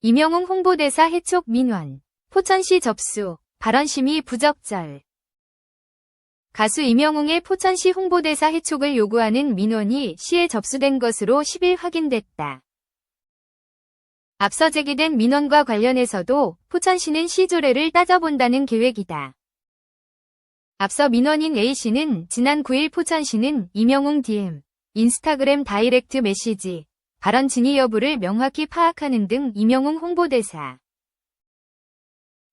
임영웅 홍보대사 해촉 민원. 포천시 접수. 발언 심의 부적절. 가수 임영웅의 포천시 홍보대사 해촉을 요구하는 민원이 시에 접수된 것으로 10일 확인됐다. 앞서 제기된 민원과 관련해서도 포천시는 시 조례를 따져본다는 계획이다. 앞서 민원인 A씨는 지난 9일 포천시는 임영웅 DM, 인스타그램 다이렉트 메시지, 발언 진위 여부를 명확히 파악하는 등 임영웅 홍보대사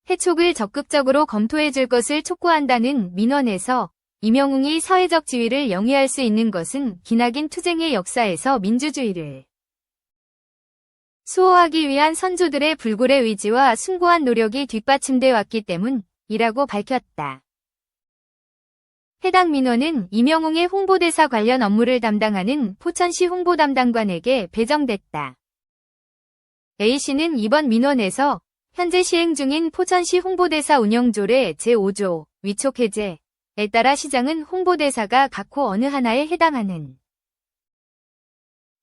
해촉을 적극적으로 검토해줄 것을 촉구한다는 민원에서 임영웅이 사회적 지위를 영위할 수 있는 것은 기나긴 투쟁의 역사에서 민주주의를 수호하기 위한 선조들의 불굴의 의지와 숭고한 노력이 뒷받침돼 왔기 때문이라고 밝혔다. 해당 민원은 임영웅의 홍보대사 관련 업무를 담당하는 포천시 홍보담당관에게 배정됐다. A씨는 이번 민원에서 현재 시행 중인 포천시 홍보대사 운영조례 제5조 위촉 해제에 따라 시장은 홍보대사가 각호 어느 하나에 해당하는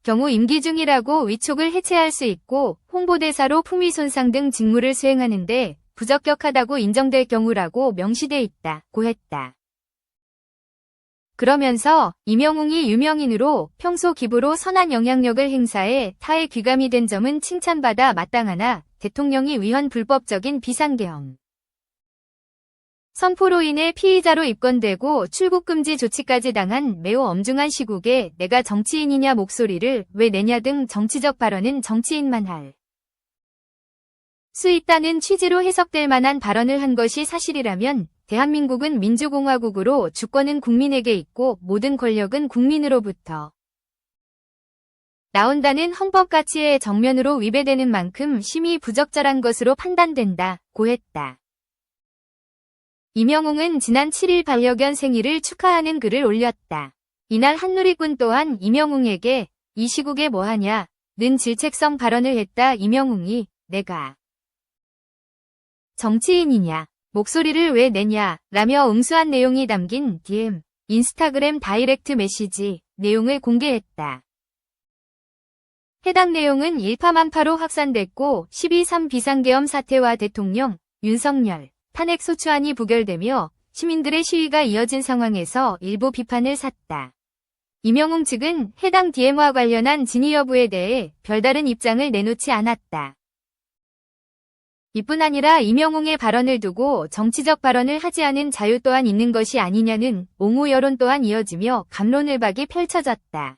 경우 임기 중이라고 위촉을 해체할 수 있고 홍보대사로 품위 손상 등 직무를 수행하는데 부적격하다고 인정될 경우라고 명시돼 있다고 했다. 그러면서 임영웅이 유명인으로 평소 기부로 선한 영향력을 행사해 타의 귀감이 된 점은 칭찬받아 마땅하나 대통령이 위헌 불법적인 비상계엄 선포로 인해 피의자로 입건되고 출국금지 조치까지 당한 매우 엄중한 시국에 내가 정치인이냐 목소리를 왜 내냐 등 정치적 발언은 정치인만 할 수 있다는 취지로 해석될 만한 발언을 한 것이 사실이라면 대한민국은 민주공화국으로 주권은 국민에게 있고 모든 권력은 국민으로부터 나온다는 헌법 가치에 정면으로 위배되는 만큼 심히 부적절한 것으로 판단된다고 했다. 임영웅은 지난 7일 반려견 생일을 축하하는 글을 올렸다. 이날 한누리꾼 또한 임영웅에게 이 시국에 뭐하냐 는 질책성 발언을 했다. 임영웅이 내가 정치인이냐 목소리를 왜 내냐 라며 응수한 내용이 담긴 DM, 인스타그램 다이렉트 메시지 내용을 공개했다. 해당 내용은 일파만파로 확산됐고 12.3 비상계엄 사태와 대통령 윤석열 탄핵 소추안이 부결되며 시민들의 시위가 이어진 상황에서 일부 비판을 샀다. 임영웅 측은 해당 DM과 관련한 진위 여부에 대해 별다른 입장을 내놓지 않았다. 이뿐 아니라 임영웅의 발언을 두고 정치적 발언을 하지 않은 자유 또한 있는 것이 아니냐는 옹호 여론 또한 이어지며 갑론을박이 펼쳐졌다.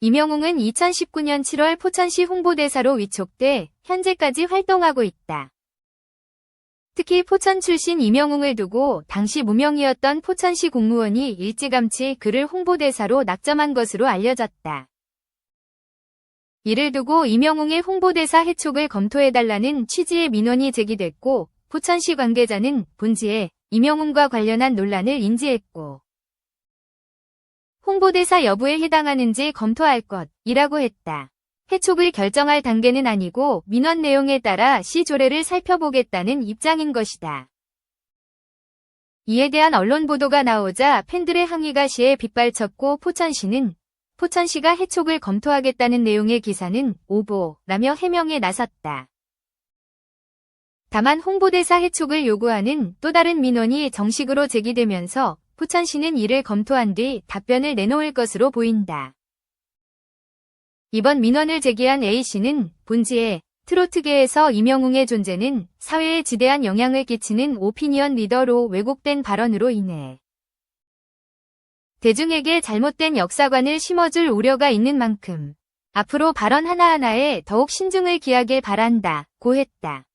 임영웅은 2019년 7월 포천시 홍보대사로 위촉돼 현재까지 활동하고 있다. 특히 포천 출신 임영웅을 두고 당시 무명이었던 포천시 공무원이 일찌감치 그를 홍보대사로 낙점한 것으로 알려졌다. 이를 두고 임영웅의 홍보대사 해촉을 검토해달라는 취지의 민원이 제기됐고 포천시 관계자는 본지에 임영웅과 관련한 논란을 인지했고 홍보대사 여부에 해당하는지 검토할 것이라고 했다. 해촉을 결정할 단계는 아니고 민원 내용에 따라 시 조례를 살펴보겠다는 입장인 것이다. 이에 대한 언론 보도가 나오자 팬들의 항의가 시에 빗발쳤고 포천시가 해촉을 검토하겠다는 내용의 기사는 오보라며 해명에 나섰다. 다만 홍보대사 해촉을 요구하는 또 다른 민원이 정식으로 제기되면서 포천시는 이를 검토한 뒤 답변을 내놓을 것으로 보인다. 이번 민원을 제기한 A씨는 본지에 트로트계에서 임영웅의 존재는 사회에 지대한 영향을 끼치는 오피니언 리더로 왜곡된 발언으로 인해 대중에게 잘못된 역사관을 심어줄 우려가 있는 만큼 앞으로 발언 하나하나에 더욱 신중을 기하길 바란다고 했다.